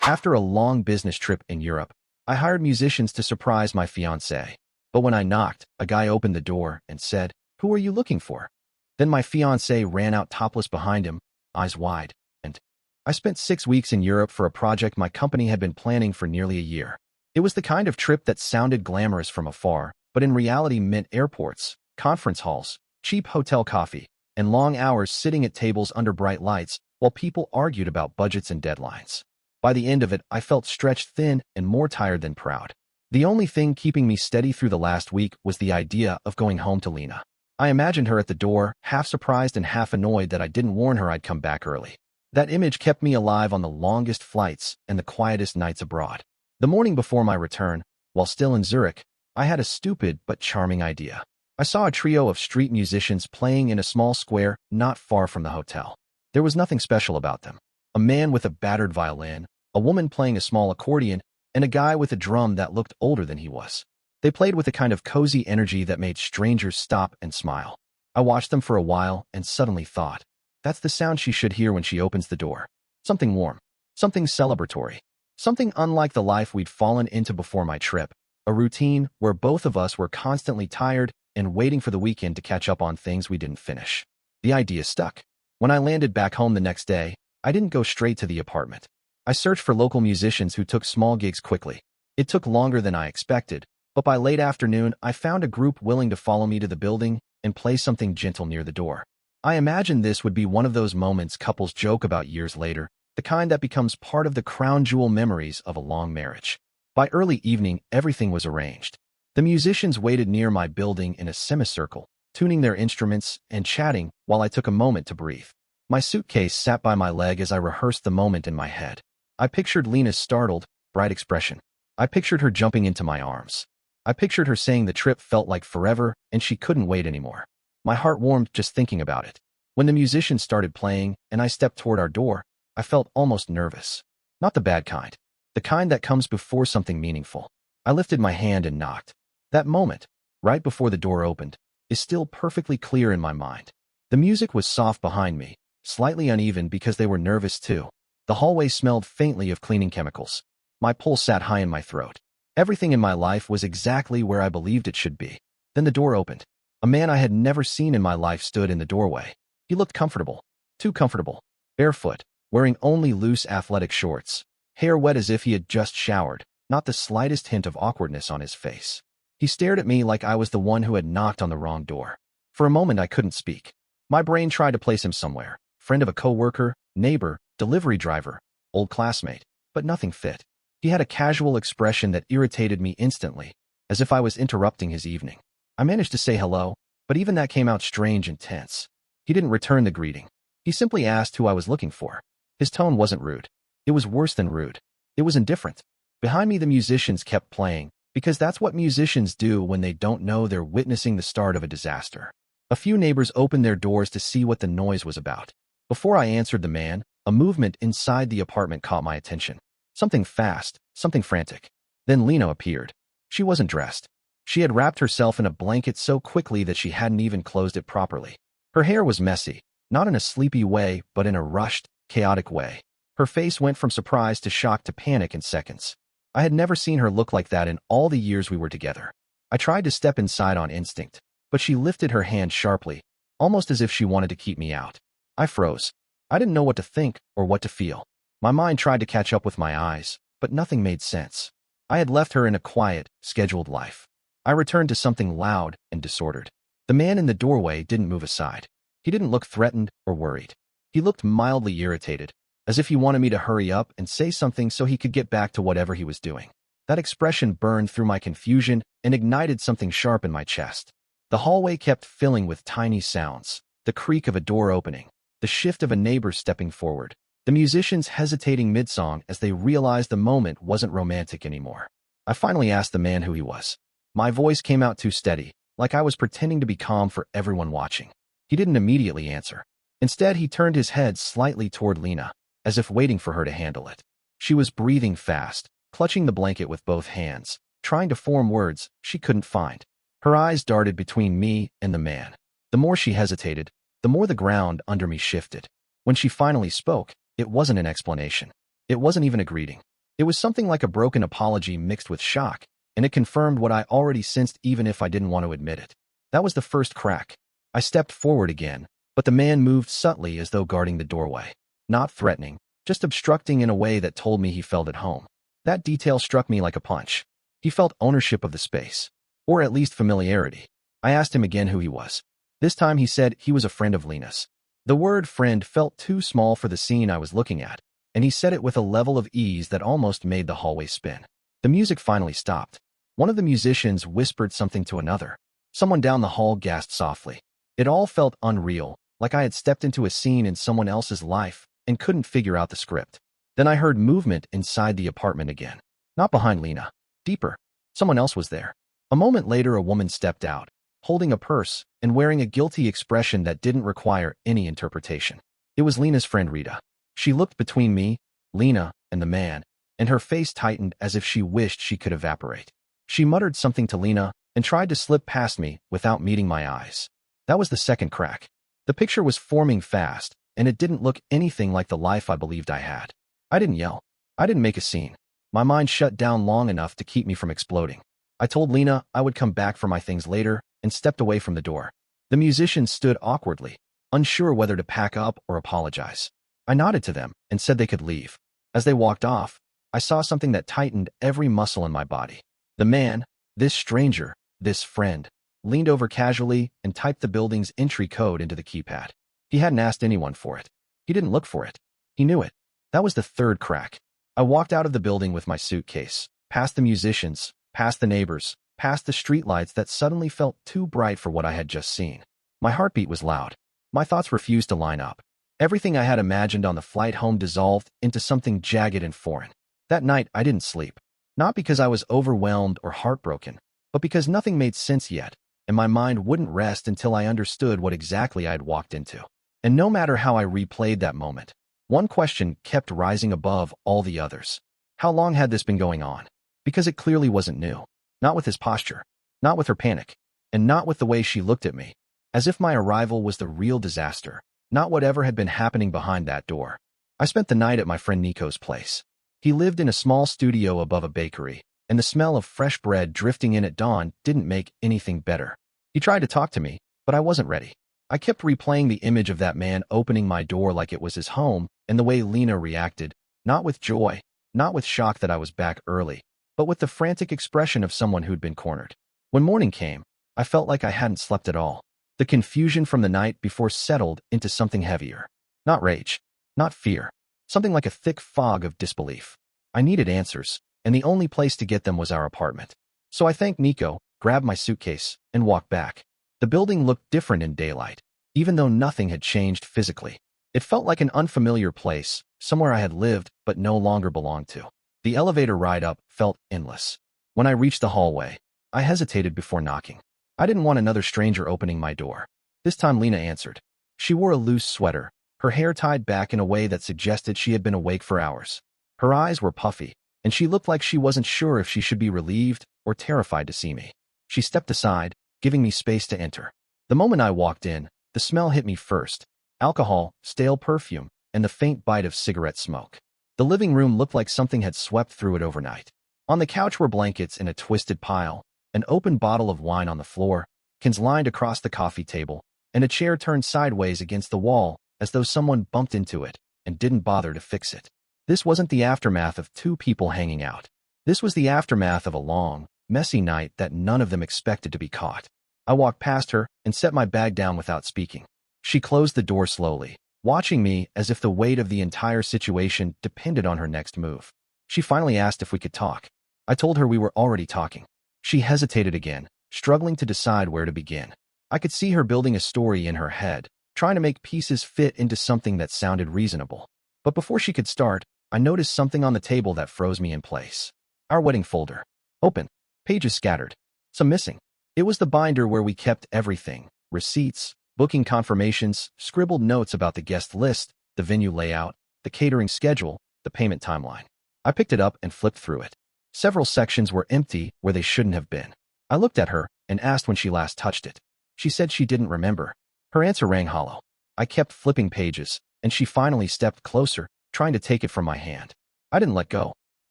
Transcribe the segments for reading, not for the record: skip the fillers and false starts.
After a long business trip in Europe, I hired musicians to surprise my fiancée. But when I knocked, a guy opened the door and said, "Who are you looking for?" Then my fiancée ran out topless behind him, eyes wide, and I spent 6 weeks in Europe for a project my company had been planning for nearly a year. It was the kind of trip that sounded glamorous from afar, but in reality meant airports, conference halls, cheap hotel coffee, and long hours sitting at tables under bright lights while people argued about budgets and deadlines. By the end of it, I felt stretched thin and more tired than proud. The only thing keeping me steady through the last week was the idea of going home to Lena. I imagined her at the door, half surprised and half annoyed that I didn't warn her I'd come back early. That image kept me alive on the longest flights and the quietest nights abroad. The morning before my return, while still in Zurich, I had a stupid but charming idea. I saw a trio of street musicians playing in a small square not far from the hotel. There was nothing special about them. A man with a battered violin, a woman playing a small accordion, and a guy with a drum that looked older than he was. They played with a kind of cozy energy that made strangers stop and smile. I watched them for a while and suddenly thought, that's the sound she should hear when she opens the door. Something warm, something celebratory, something unlike the life we'd fallen into before my trip, a routine where both of us were constantly tired and waiting for the weekend to catch up on things we didn't finish. The idea stuck. When I landed back home the next day, I didn't go straight to the apartment. I searched for local musicians who took small gigs quickly. It took longer than I expected, but by late afternoon, I found a group willing to follow me to the building and play something gentle near the door. I imagined this would be one of those moments couples joke about years later, the kind that becomes part of the crown jewel memories of a long marriage. By early evening, everything was arranged. The musicians waited near my building in a semicircle, tuning their instruments and chatting while I took a moment to breathe. My suitcase sat by my leg as I rehearsed the moment in my head. I pictured Lena's startled, bright expression. I pictured her jumping into my arms. I pictured her saying the trip felt like forever and she couldn't wait anymore. My heart warmed just thinking about it. When the musicians started playing and I stepped toward our door, I felt almost nervous. Not the bad kind. The kind that comes before something meaningful. I lifted my hand and knocked. That moment, right before the door opened, is still perfectly clear in my mind. The music was soft behind me, slightly uneven because they were nervous too. The hallway smelled faintly of cleaning chemicals. My pulse sat high in my throat. Everything in my life was exactly where I believed it should be. Then the door opened. A man I had never seen in my life stood in the doorway. He looked comfortable. Too comfortable. Barefoot, wearing only loose athletic shorts. Hair wet as if he had just showered, not the slightest hint of awkwardness on his face. He stared at me like I was the one who had knocked on the wrong door. For a moment I couldn't speak. My brain tried to place him somewhere. Friend of a coworker, neighbor, delivery driver, old classmate. But nothing fit. He had a casual expression that irritated me instantly, as if I was interrupting his evening. I managed to say hello, but even that came out strange and tense. He didn't return the greeting. He simply asked who I was looking for. His tone wasn't rude. It was worse than rude. It was indifferent. Behind me the musicians kept playing, because that's what musicians do when they don't know they're witnessing the start of a disaster. A few neighbors opened their doors to see what the noise was about. Before I answered the man, a movement inside the apartment caught my attention. Something fast, something frantic. Then Lena appeared. She wasn't dressed. She had wrapped herself in a blanket so quickly that she hadn't even closed it properly. Her hair was messy, not in a sleepy way, but in a rushed, chaotic way. Her face went from surprise to shock to panic in seconds. I had never seen her look like that in all the years we were together. I tried to step inside on instinct, but she lifted her hand sharply, almost as if she wanted to keep me out. I froze. I didn't know what to think or what to feel. My mind tried to catch up with my eyes, but nothing made sense. I had left her in a quiet, scheduled life. I returned to something loud and disordered. The man in the doorway didn't move aside. He didn't look threatened or worried. He looked mildly irritated, as if he wanted me to hurry up and say something so he could get back to whatever he was doing. That expression burned through my confusion and ignited something sharp in my chest. The hallway kept filling with tiny sounds, the creak of a door opening, the shift of a neighbor stepping forward, the musicians hesitating mid-song as they realized the moment wasn't romantic anymore. I finally asked the man who he was. My voice came out too steady, like I was pretending to be calm for everyone watching. He didn't immediately answer. Instead, he turned his head slightly toward Lena, as if waiting for her to handle it. She was breathing fast, clutching the blanket with both hands, trying to form words she couldn't find. Her eyes darted between me and the man. The more she hesitated, the more the ground under me shifted. When she finally spoke, it wasn't an explanation. It wasn't even a greeting. It was something like a broken apology mixed with shock, and it confirmed what I already sensed even if I didn't want to admit it. That was the first crack. I stepped forward again, but the man moved subtly as though guarding the doorway. Not threatening, just obstructing in a way that told me he felt at home. That detail struck me like a punch. He felt ownership of the space, or at least familiarity. I asked him again who he was. This time he said he was a friend of Lena's. The word friend felt too small for the scene I was looking at, and he said it with a level of ease that almost made the hallway spin. The music finally stopped. One of the musicians whispered something to another. Someone down the hall gasped softly. It all felt unreal, like I had stepped into a scene in someone else's life and couldn't figure out the script. Then I heard movement inside the apartment again. Not behind Lena. Deeper. Someone else was there. A moment later, a woman stepped out, holding a purse and wearing a guilty expression that didn't require any interpretation. It was Lena's friend Rita. She looked between me, Lena, and the man, and her face tightened as if she wished she could evaporate. She muttered something to Lena and tried to slip past me without meeting my eyes. That was the second crack. The picture was forming fast, and it didn't look anything like the life I believed I had. I didn't yell. I didn't make a scene. My mind shut down long enough to keep me from exploding. I told Lena I would come back for my things later and stepped away from the door. The musicians stood awkwardly, unsure whether to pack up or apologize. I nodded to them and said they could leave. As they walked off, I saw something that tightened every muscle in my body. The man, this stranger, this friend, leaned over casually and typed the building's entry code into the keypad. He hadn't asked anyone for it. He didn't look for it. He knew it. That was the third crack. I walked out of the building with my suitcase, past the musicians, past the neighbors, past the streetlights that suddenly felt too bright for what I had just seen. My heartbeat was loud. My thoughts refused to line up. Everything I had imagined on the flight home dissolved into something jagged and foreign. That night, I didn't sleep. Not because I was overwhelmed or heartbroken, but because nothing made sense yet, and my mind wouldn't rest until I understood what exactly I had walked into. And no matter how I replayed that moment, one question kept rising above all the others. How long had this been going on? Because it clearly wasn't new. Not with his posture, not with her panic, and not with the way she looked at me, as if my arrival was the real disaster, not whatever had been happening behind that door. I spent the night at my friend Nico's place. He lived in a small studio above a bakery, and the smell of fresh bread drifting in at dawn didn't make anything better. He tried to talk to me, but I wasn't ready. I kept replaying the image of that man opening my door like it was his home, and the way Lena reacted, not with joy, not with shock that I was back early, but with the frantic expression of someone who'd been cornered. When morning came, I felt like I hadn't slept at all. The confusion from the night before settled into something heavier. Not rage, not fear, something like a thick fog of disbelief. I needed answers, and the only place to get them was our apartment. So I thanked Nico, grabbed my suitcase, and walked back. The building looked different in daylight, even though nothing had changed physically. It felt like an unfamiliar place, somewhere I had lived but no longer belonged to. The elevator ride up felt endless. When I reached the hallway, I hesitated before knocking. I didn't want another stranger opening my door. This time Lena answered. She wore a loose sweater, her hair tied back in a way that suggested she had been awake for hours. Her eyes were puffy, and she looked like she wasn't sure if she should be relieved or terrified to see me. She stepped aside, giving me space to enter. The moment I walked in, the smell hit me first. Alcohol, stale perfume, and the faint bite of cigarette smoke. The living room looked like something had swept through it overnight. On the couch were blankets in a twisted pile, an open bottle of wine on the floor, cans lined across the coffee table, and a chair turned sideways against the wall as though someone bumped into it and didn't bother to fix it. This wasn't the aftermath of two people hanging out. This was the aftermath of a long, messy night that none of them expected to be caught. I walked past her and set my bag down without speaking. She closed the door slowly, watching me as if the weight of the entire situation depended on her next move. She finally asked if we could talk. I told her we were already talking. She hesitated again, struggling to decide where to begin. I could see her building a story in her head, trying to make pieces fit into something that sounded reasonable. But before she could start, I noticed something on the table that froze me in place. Our wedding folder. Open. Pages scattered. Some missing. It was the binder where we kept everything. Receipts, booking confirmations, scribbled notes about the guest list, the venue layout, the catering schedule, the payment timeline. I picked it up and flipped through it. Several sections were empty where they shouldn't have been. I looked at her and asked when she last touched it. She said she didn't remember. Her answer rang hollow. I kept flipping pages, and she finally stepped closer, trying to take it from my hand. I didn't let go.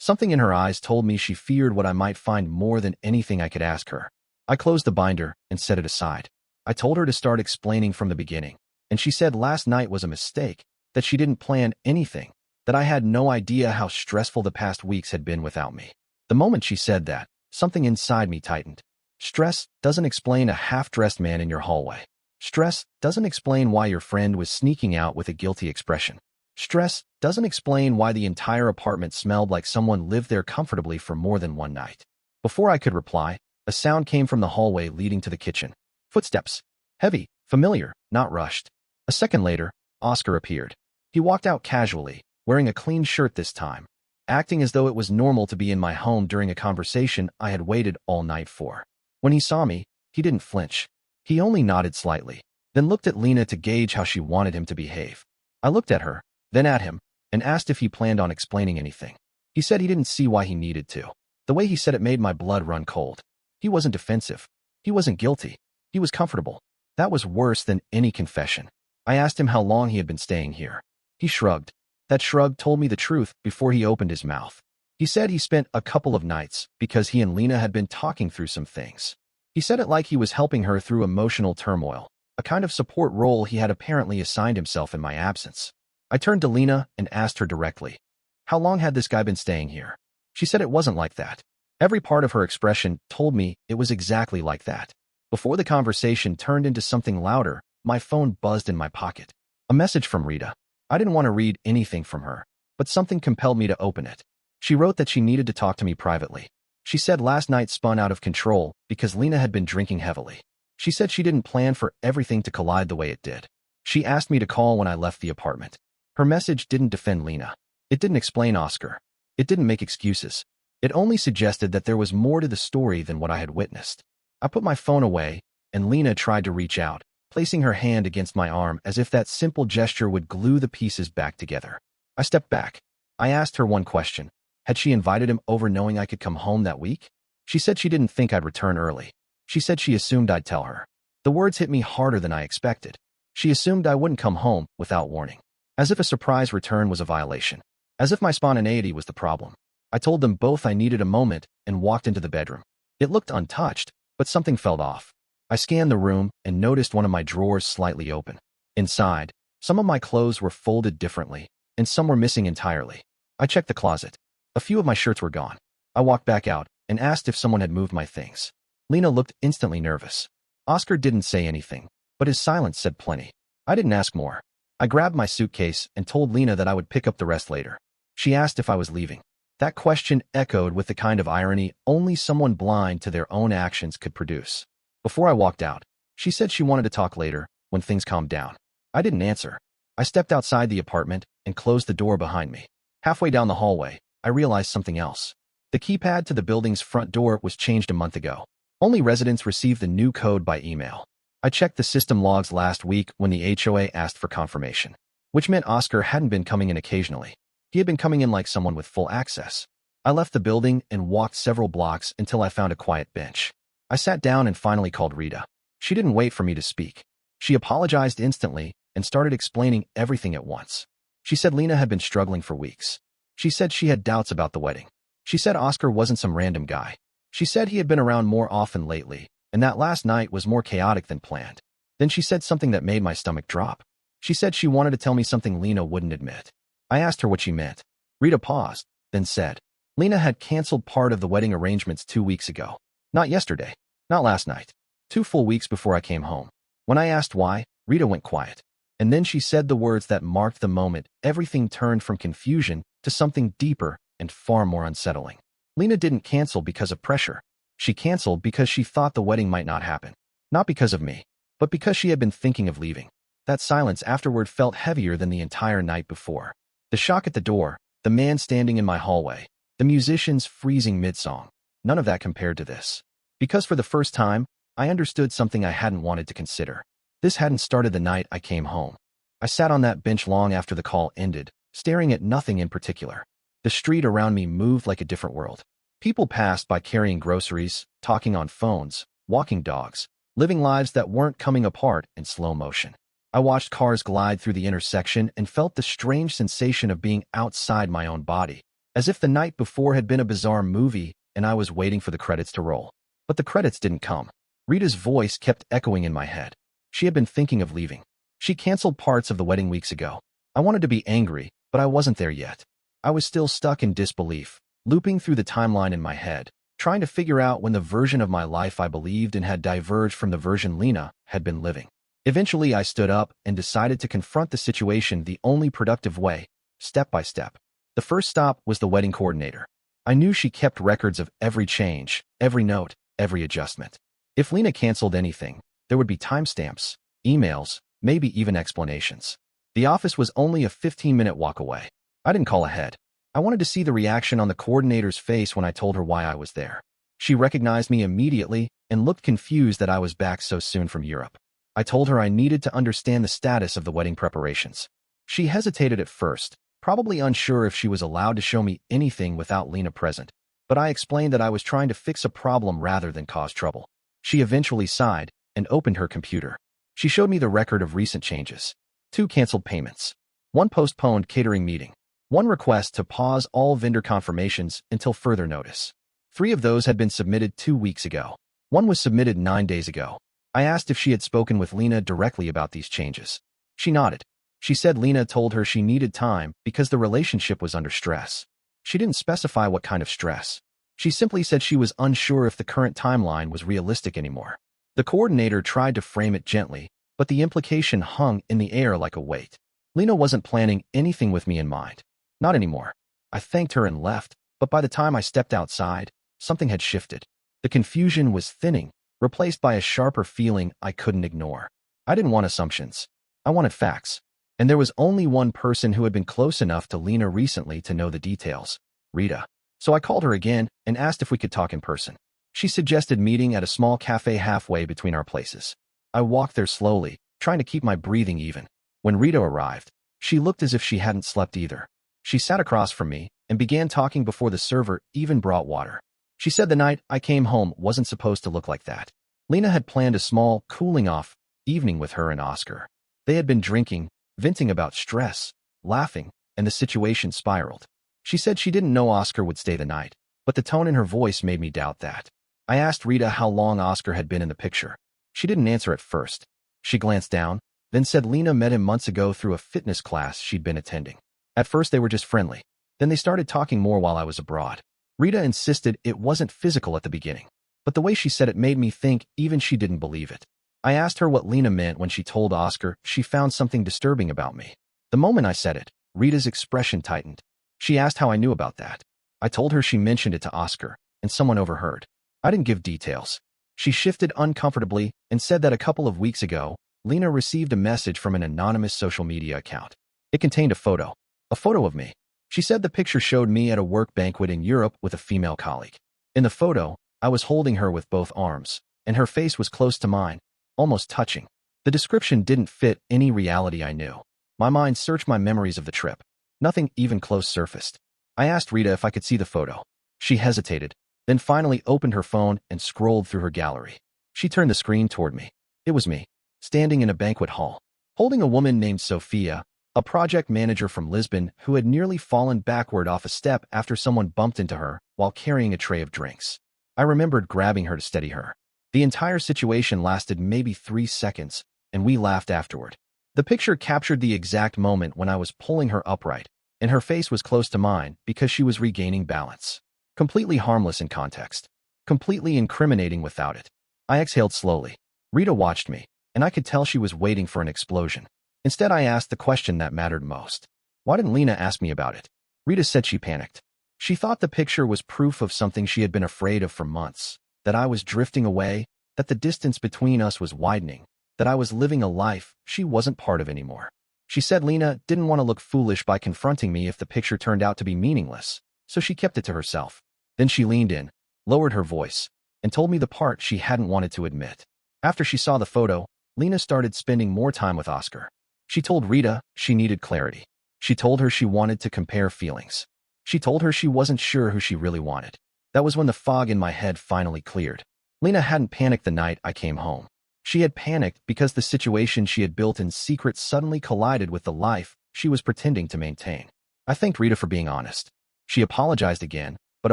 Something in her eyes told me she feared what I might find more than anything I could ask her. I closed the binder and set it aside. I told her to start explaining from the beginning, and she said last night was a mistake, that she didn't plan anything, that I had no idea how stressful the past weeks had been without me. The moment she said that, something inside me tightened. Stress doesn't explain a half-dressed man in your hallway. Stress doesn't explain why your friend was sneaking out with a guilty expression. Stress doesn't explain why the entire apartment smelled like someone lived there comfortably for more than one night. Before I could reply, a sound came from the hallway leading to the kitchen. Footsteps. Heavy, familiar, not rushed. A second later, Oscar appeared. He walked out casually, wearing a clean shirt this time, acting as though it was normal to be in my home during a conversation I had waited all night for. When he saw me, he didn't flinch. He only nodded slightly, then looked at Lena to gauge how she wanted him to behave. I looked at her, then at him, and asked if he planned on explaining anything. He said he didn't see why he needed to. The way he said it made my blood run cold. He wasn't defensive. He wasn't guilty. He was comfortable. That was worse than any confession. I asked him how long he had been staying here. He shrugged. That shrug told me the truth before he opened his mouth. He said he spent a couple of nights because he and Lena had been talking through some things. He said it like he was helping her through emotional turmoil, a kind of support role he had apparently assigned himself in my absence. I turned to Lena and asked her directly, how long had this guy been staying here? She said it wasn't like that. Every part of her expression told me it was exactly like that. Before the conversation turned into something louder, my phone buzzed in my pocket. A message from Rita. I didn't want to read anything from her, but something compelled me to open it. She wrote that she needed to talk to me privately. She said last night spun out of control because Lena had been drinking heavily. She said she didn't plan for everything to collide the way it did. She asked me to call when I left the apartment. Her message didn't defend Lena. It didn't explain Oscar. It didn't make excuses. It only suggested that there was more to the story than what I had witnessed. I put my phone away, and Lena tried to reach out, placing her hand against my arm as if that simple gesture would glue the pieces back together. I stepped back. I asked her one question. Had she invited him over knowing I could come home that week? She said she didn't think I'd return early. She said she assumed I'd tell her. The words hit me harder than I expected. She assumed I wouldn't come home without warning. As if a surprise return was a violation. As if my spontaneity was the problem. I told them both I needed a moment and walked into the bedroom. It looked untouched, but something felt off. I scanned the room and noticed one of my drawers slightly open. Inside, some of my clothes were folded differently, and some were missing entirely. I checked the closet. A few of my shirts were gone. I walked back out and asked if someone had moved my things. Lena looked instantly nervous. Oscar didn't say anything, but his silence said plenty. I didn't ask more. I grabbed my suitcase and told Lena that I would pick up the rest later. She asked if I was leaving. That question echoed with the kind of irony only someone blind to their own actions could produce. Before I walked out, she said she wanted to talk later, when things calmed down. I didn't answer. I stepped outside the apartment and closed the door behind me. Halfway down the hallway, I realized something else. The keypad to the building's front door was changed a month ago. Only residents received the new code by email. I checked the system logs last week when the HOA asked for confirmation, which meant Oscar hadn't been coming in occasionally. He had been coming in like someone with full access. I left the building and walked several blocks until I found a quiet bench. I sat down and finally called Rita. She didn't wait for me to speak. She apologized instantly and started explaining everything at once. She said Lena had been struggling for weeks. She said she had doubts about the wedding. She said Oscar wasn't some random guy. She said he had been around more often lately, and that last night was more chaotic than planned. Then she said something that made my stomach drop. She said she wanted to tell me something Lena wouldn't admit. I asked her what she meant. Rita paused, then said, Lena had canceled part of the wedding arrangements 2 weeks ago. Not yesterday. Not last night. 2 full weeks before I came home. When I asked why, Rita went quiet. And then she said the words that marked the moment everything turned from confusion to something deeper and far more unsettling. Lena didn't cancel because of pressure. She canceled because she thought the wedding might not happen. Not because of me, but because she had been thinking of leaving. That silence afterward felt heavier than the entire night before. The shock at the door, the man standing in my hallway, the musicians freezing mid-song, none of that compared to this. Because for the first time, I understood something I hadn't wanted to consider. This hadn't started the night I came home. I sat on that bench long after the call ended, staring at nothing in particular. The street around me moved like a different world. People passed by carrying groceries, talking on phones, walking dogs, living lives that weren't coming apart in slow motion. I watched cars glide through the intersection and felt the strange sensation of being outside my own body, as if the night before had been a bizarre movie and I was waiting for the credits to roll. But the credits didn't come. Rita's voice kept echoing in my head. She had been thinking of leaving. She canceled parts of the wedding weeks ago. I wanted to be angry, but I wasn't there yet. I was still stuck in disbelief, looping through the timeline in my head, trying to figure out when the version of my life I believed in had diverged from the version Lena had been living. Eventually, I stood up and decided to confront the situation the only productive way, step by step. The first stop was the wedding coordinator. I knew she kept records of every change, every note, every adjustment. If Lena canceled anything, there would be timestamps, emails, maybe even explanations. The office was only a 15-minute walk away. I didn't call ahead. I wanted to see the reaction on the coordinator's face when I told her why I was there. She recognized me immediately and looked confused that I was back so soon from Europe. I told her I needed to understand the status of the wedding preparations. She hesitated at first, probably unsure if she was allowed to show me anything without Lena present, but I explained that I was trying to fix a problem rather than cause trouble. She eventually sighed and opened her computer. She showed me the record of recent changes. 2 canceled payments. 1 postponed catering meeting. 1 request to pause all vendor confirmations until further notice. 3 of those had been submitted 2 weeks ago. 1 was submitted 9 days ago. I asked if she had spoken with Lena directly about these changes. She nodded. She said Lena told her she needed time because the relationship was under stress. She didn't specify what kind of stress. She simply said she was unsure if the current timeline was realistic anymore. The coordinator tried to frame it gently, but the implication hung in the air like a weight. Lena wasn't planning anything with me in mind. Not anymore. I thanked her and left, but by the time I stepped outside, something had shifted. The confusion was thinning, replaced by a sharper feeling I couldn't ignore. I didn't want assumptions. I wanted facts. And there was only one person who had been close enough to Lena recently to know the details, Rita. So I called her again and asked if we could talk in person. She suggested meeting at a small cafe halfway between our places. I walked there slowly, trying to keep my breathing even. When Rita arrived, she looked as if she hadn't slept either. She sat across from me and began talking before the server even brought water. She said the night I came home wasn't supposed to look like that. Lena had planned a small, cooling-off evening with her and Oscar. They had been drinking, venting about stress, laughing, and the situation spiraled. She said she didn't know Oscar would stay the night, but the tone in her voice made me doubt that. I asked Rita how long Oscar had been in the picture. She didn't answer at first. She glanced down, then said Lena met him months ago through a fitness class she'd been attending. At first they were just friendly. Then they started talking more while I was abroad. Rita insisted it wasn't physical at the beginning, but the way she said it made me think even she didn't believe it. I asked her what Lena meant when she told Oscar she found something disturbing about me. The moment I said it, Rita's expression tightened. She asked how I knew about that. I told her she mentioned it to Oscar, and someone overheard. I didn't give details. She shifted uncomfortably and said that a couple of weeks ago, Lena received a message from an anonymous social media account. It contained a photo of me. She said the picture showed me at a work banquet in Europe with a female colleague. In the photo, I was holding her with both arms, and her face was close to mine, almost touching. The description didn't fit any reality I knew. My mind searched my memories of the trip. Nothing even close surfaced. I asked Rita if I could see the photo. She hesitated, then finally opened her phone and scrolled through her gallery. She turned the screen toward me. It was me, standing in a banquet hall, holding a woman named Sophia, a project manager from Lisbon who had nearly fallen backward off a step after someone bumped into her while carrying a tray of drinks. I remembered grabbing her to steady her. The entire situation lasted maybe 3 seconds, and we laughed afterward. The picture captured the exact moment when I was pulling her upright, and her face was close to mine because she was regaining balance. Completely harmless in context. Completely incriminating without it. I exhaled slowly. Rita watched me, and I could tell she was waiting for an explosion. Instead, I asked the question that mattered most. Why didn't Lena ask me about it? Rita said she panicked. She thought the picture was proof of something she had been afraid of for months, that I was drifting away, that the distance between us was widening, that I was living a life she wasn't part of anymore. She said Lena didn't want to look foolish by confronting me if the picture turned out to be meaningless, so she kept it to herself. Then she leaned in, lowered her voice, and told me the part she hadn't wanted to admit. After she saw the photo, Lena started spending more time with Oscar. She told Rita she needed clarity. She told her she wanted to compare feelings. She told her she wasn't sure who she really wanted. That was when the fog in my head finally cleared. Lena hadn't panicked the night I came home. She had panicked because the situation she had built in secret suddenly collided with the life she was pretending to maintain. I thanked Rita for being honest. She apologized again, but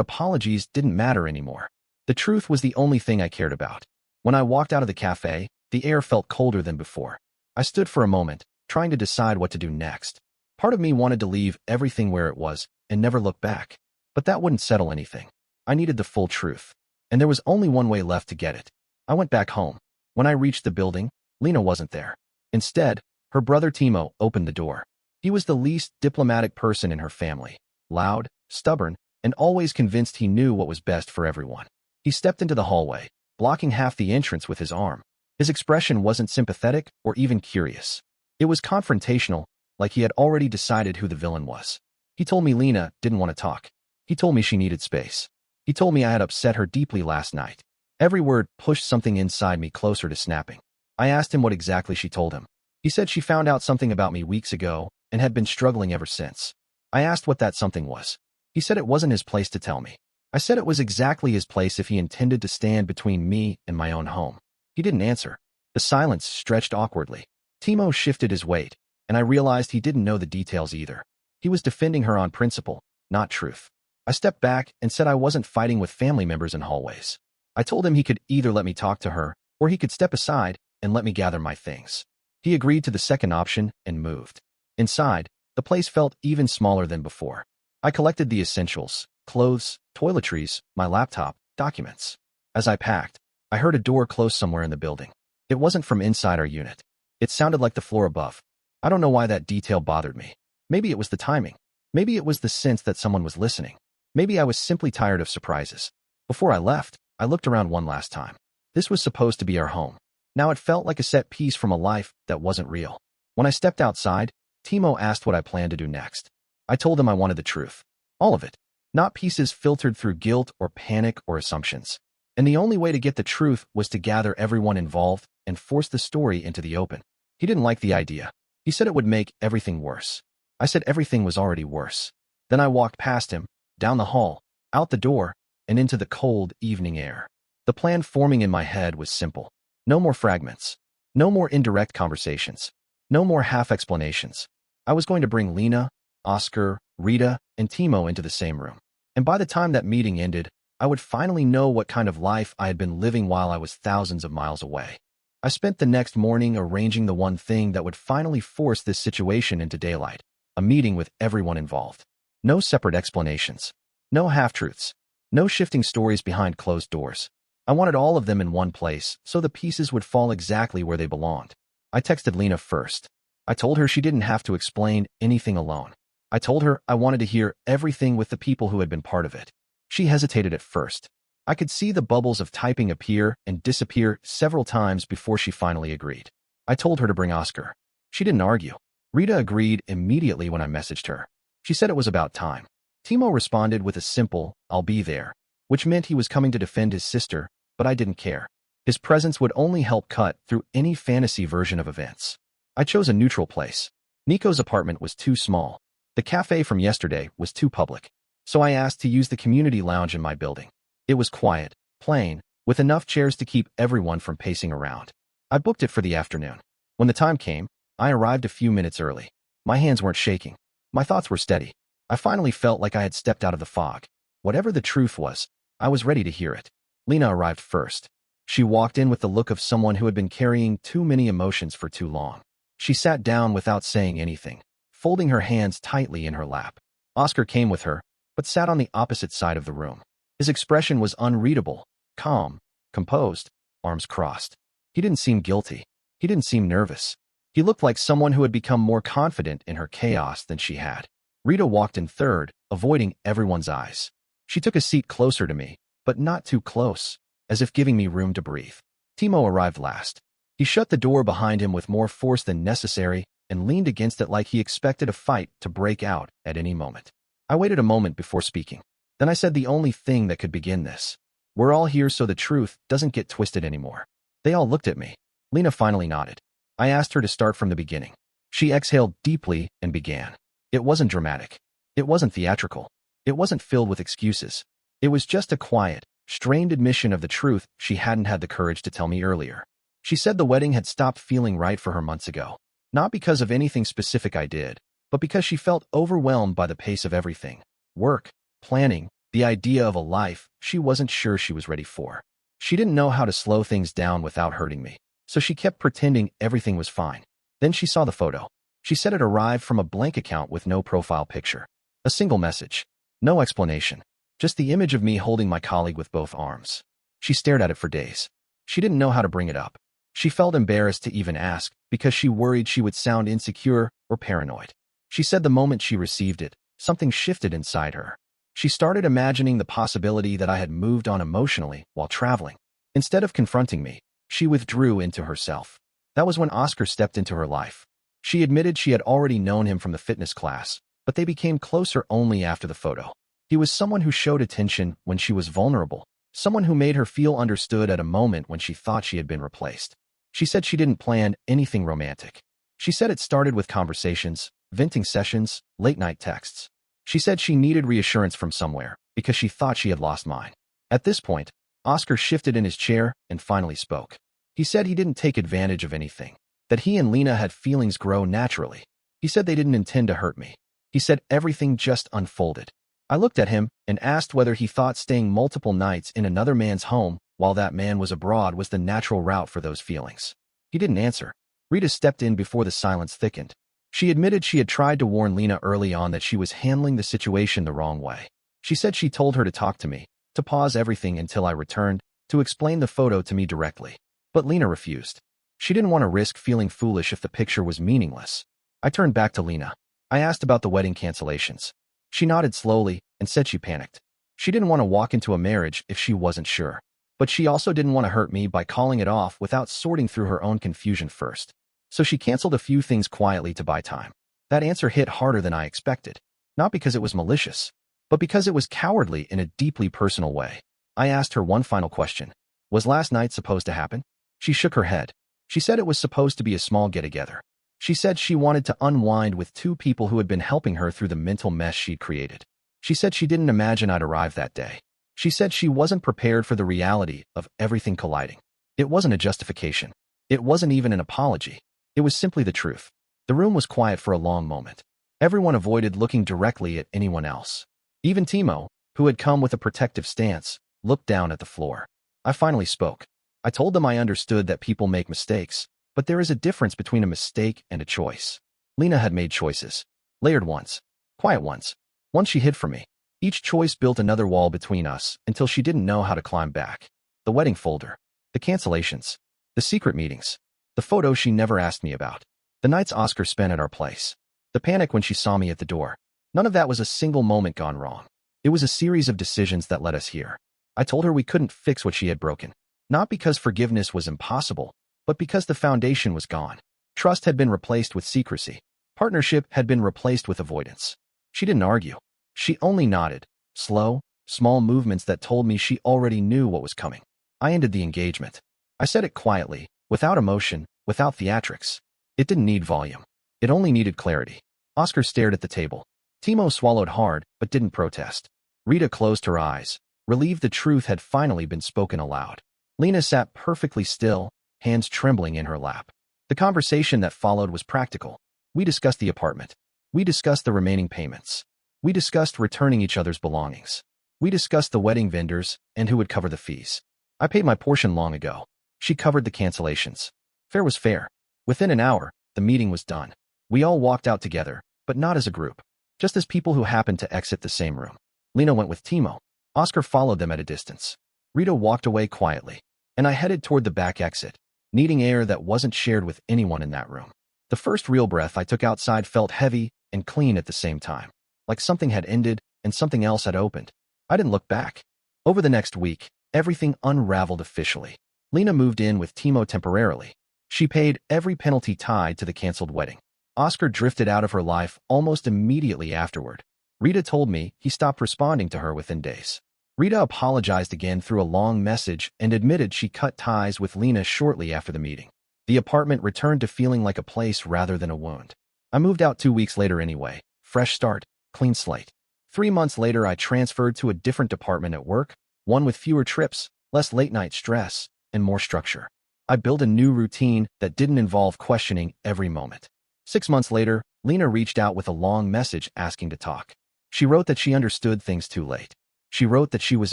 apologies didn't matter anymore. The truth was the only thing I cared about. When I walked out of the cafe, the air felt colder than before. I stood for a moment, trying to decide what to do next. Part of me wanted to leave everything where it was and never look back. But that wouldn't settle anything. I needed the full truth. And there was only one way left to get it. I went back home. When I reached the building, Lena wasn't there. Instead, her brother Timo opened the door. He was the least diplomatic person in her family. Loud, stubborn, and always convinced he knew what was best for everyone. He stepped into the hallway, blocking half the entrance with his arm. His expression wasn't sympathetic or even curious. It was confrontational, like he had already decided who the villain was. He told me Lena didn't want to talk. He told me she needed space. He told me I had upset her deeply last night. Every word pushed something inside me closer to snapping. I asked him what exactly she told him. He said she found out something about me weeks ago and had been struggling ever since. I asked what that something was. He said it wasn't his place to tell me. I said it was exactly his place if he intended to stand between me and my own home. He didn't answer. The silence stretched awkwardly. Timo shifted his weight, and I realized he didn't know the details either. He was defending her on principle, not truth. I stepped back and said I wasn't fighting with family members in hallways. I told him he could either let me talk to her, or he could step aside and let me gather my things. He agreed to the second option and moved. Inside, the place felt even smaller than before. I collected the essentials: clothes, toiletries, my laptop, documents. As I packed, I heard a door close somewhere in the building. It wasn't from inside our unit. It sounded like the floor above. I don't know why that detail bothered me. Maybe it was the timing. Maybe it was the sense that someone was listening. Maybe I was simply tired of surprises. Before I left, I looked around one last time. This was supposed to be our home. Now it felt like a set piece from a life that wasn't real. When I stepped outside, Timo asked what I planned to do next. I told him I wanted the truth. All of it. Not pieces filtered through guilt or panic or assumptions. And the only way to get the truth was to gather everyone involved and force the story into the open. He didn't like the idea. He said it would make everything worse. I said everything was already worse. Then I walked past him, down the hall, out the door, and into the cold evening air. The plan forming in my head was simple. No more fragments. No more indirect conversations. No more half explanations. I was going to bring Lena, Oscar, Rita, and Timo into the same room. And by the time that meeting ended, I would finally know what kind of life I had been living while I was thousands of miles away. I spent the next morning arranging the one thing that would finally force this situation into daylight: a meeting with everyone involved. No separate explanations. No half-truths. No shifting stories behind closed doors. I wanted all of them in one place so the pieces would fall exactly where they belonged. I texted Lena first. I told her she didn't have to explain anything alone. I told her I wanted to hear everything with the people who had been part of it. She hesitated at first. I could see the bubbles of typing appear and disappear several times before she finally agreed. I told her to bring Oscar. She didn't argue. Rita agreed immediately when I messaged her. She said it was about time. Timo responded with a simple, "I'll be there," which meant he was coming to defend his sister, but I didn't care. His presence would only help cut through any fantasy version of events. I chose a neutral place. Nico's apartment was too small. The cafe from yesterday was too public. So I asked to use the community lounge in my building. It was quiet, plain, with enough chairs to keep everyone from pacing around. I booked it for the afternoon. When the time came, I arrived a few minutes early. My hands weren't shaking. My thoughts were steady. I finally felt like I had stepped out of the fog. Whatever the truth was, I was ready to hear it. Lena arrived first. She walked in with the look of someone who had been carrying too many emotions for too long. She sat down without saying anything, folding her hands tightly in her lap. Oscar came with her, but sat on the opposite side of the room. His expression was unreadable, calm, composed, arms crossed. He didn't seem guilty. He didn't seem nervous. He looked like someone who had become more confident in her chaos than she had. Rita walked in third, avoiding everyone's eyes. She took a seat closer to me, but not too close, as if giving me room to breathe. Timo arrived last. He shut the door behind him with more force than necessary and leaned against it like he expected a fight to break out at any moment. I waited a moment before speaking. Then I said the only thing that could begin this. We're all here so the truth doesn't get twisted anymore. They all looked at me. Lena finally nodded. I asked her to start from the beginning. She exhaled deeply and began. It wasn't dramatic. It wasn't theatrical. It wasn't filled with excuses. It was just a quiet, strained admission of the truth she hadn't had the courage to tell me earlier. She said the wedding had stopped feeling right for her months ago. Not because of anything specific I did, but because she felt overwhelmed by the pace of everything. Work, planning, the idea of a life she wasn't sure she was ready for. She didn't know how to slow things down without hurting me, so she kept pretending everything was fine. Then she saw the photo. She said it arrived from a blank account with no profile picture. A single message. No explanation. Just the image of me holding my colleague with both arms. She stared at it for days. She didn't know how to bring it up. She felt embarrassed to even ask because she worried she would sound insecure or paranoid. She said the moment she received it, something shifted inside her. She started imagining the possibility that I had moved on emotionally while traveling. Instead of confronting me, she withdrew into herself. That was when Oscar stepped into her life. She admitted she had already known him from the fitness class, but they became closer only after the photo. He was someone who showed attention when she was vulnerable, someone who made her feel understood at a moment when she thought she had been replaced. She said she didn't plan anything romantic. She said it started with conversations, venting sessions, late-night texts. She said she needed reassurance from somewhere because she thought she had lost mine. At this point, Oscar shifted in his chair and finally spoke. He said he didn't take advantage of anything, that he and Lena had feelings grow naturally. He said they didn't intend to hurt me. He said everything just unfolded. I looked at him and asked whether he thought staying multiple nights in another man's home while that man was abroad was the natural route for those feelings. He didn't answer. Rita stepped in before the silence thickened. She admitted she had tried to warn Lena early on that she was handling the situation the wrong way. She said she told her to talk to me, to pause everything until I returned, to explain the photo to me directly. But Lena refused. She didn't want to risk feeling foolish if the picture was meaningless. I turned back to Lena. I asked about the wedding cancellations. She nodded slowly and said she panicked. She didn't want to walk into a marriage if she wasn't sure. But she also didn't want to hurt me by calling it off without sorting through her own confusion first. So she canceled a few things quietly to buy time. That answer hit harder than I expected. Not because it was malicious, but because it was cowardly in a deeply personal way. I asked her one final question. Was last night supposed to happen? She shook her head. She said it was supposed to be a small get-together. She said she wanted to unwind with two people who had been helping her through the mental mess she'd created. She said she didn't imagine I'd arrive that day. She said she wasn't prepared for the reality of everything colliding. It wasn't a justification. It wasn't even an apology. It was simply the truth. The room was quiet for a long moment. Everyone avoided looking directly at anyone else. Even Timo, who had come with a protective stance, looked down at the floor. I finally spoke. I told them I understood that people make mistakes, but there is a difference between a mistake and a choice. Lena had made choices. Layered ones. Quiet ones. Once she hid from me. Each choice built another wall between us until she didn't know how to climb back. The wedding folder. The cancellations. The secret meetings. The photo she never asked me about. The nights Oscar spent at our place. The panic when she saw me at the door. None of that was a single moment gone wrong. It was a series of decisions that led us here. I told her we couldn't fix what she had broken. Not because forgiveness was impossible, but because the foundation was gone. Trust had been replaced with secrecy. Partnership had been replaced with avoidance. She didn't argue. She only nodded. Slow, small movements that told me she already knew what was coming. I ended the engagement. I said it quietly, without emotion, without theatrics. It didn't need volume. It only needed clarity. Oscar stared at the table. Timo swallowed hard, but didn't protest. Rita closed her eyes, relieved the truth had finally been spoken aloud. Lena sat perfectly still, hands trembling in her lap. The conversation that followed was practical. We discussed the apartment. We discussed the remaining payments. We discussed returning each other's belongings. We discussed the wedding vendors and who would cover the fees. I paid my portion long ago. She covered the cancellations. Fair was fair. Within an hour, the meeting was done. We all walked out together, but not as a group. Just as people who happened to exit the same room. Lena went with Timo. Oscar followed them at a distance. Rita walked away quietly, and I headed toward the back exit, needing air that wasn't shared with anyone in that room. The first real breath I took outside felt heavy and clean at the same time, like something had ended and something else had opened. I didn't look back. Over the next week, everything unraveled officially. Lena moved in with Timo temporarily. She paid every penalty tied to the canceled wedding. Oscar drifted out of her life almost immediately afterward. Rita told me he stopped responding to her within days. Rita apologized again through a long message and admitted she cut ties with Lena shortly after the meeting. The apartment returned to feeling like a place rather than a wound. I moved out 2 weeks later anyway. Fresh start, clean slate. 3 months later, I transferred to a different department at work, one with fewer trips, less late-night stress, and more structure. I built a new routine that didn't involve questioning every moment. 6 months later, Lena reached out with a long message asking to talk. She wrote that she understood things too late. She wrote that she was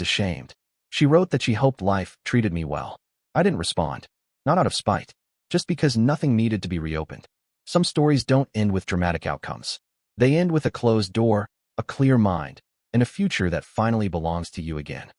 ashamed. She wrote that she hoped life treated me well. I didn't respond. Not out of spite. Just because nothing needed to be reopened. Some stories don't end with dramatic outcomes. They end with a closed door, a clear mind, and a future that finally belongs to you again.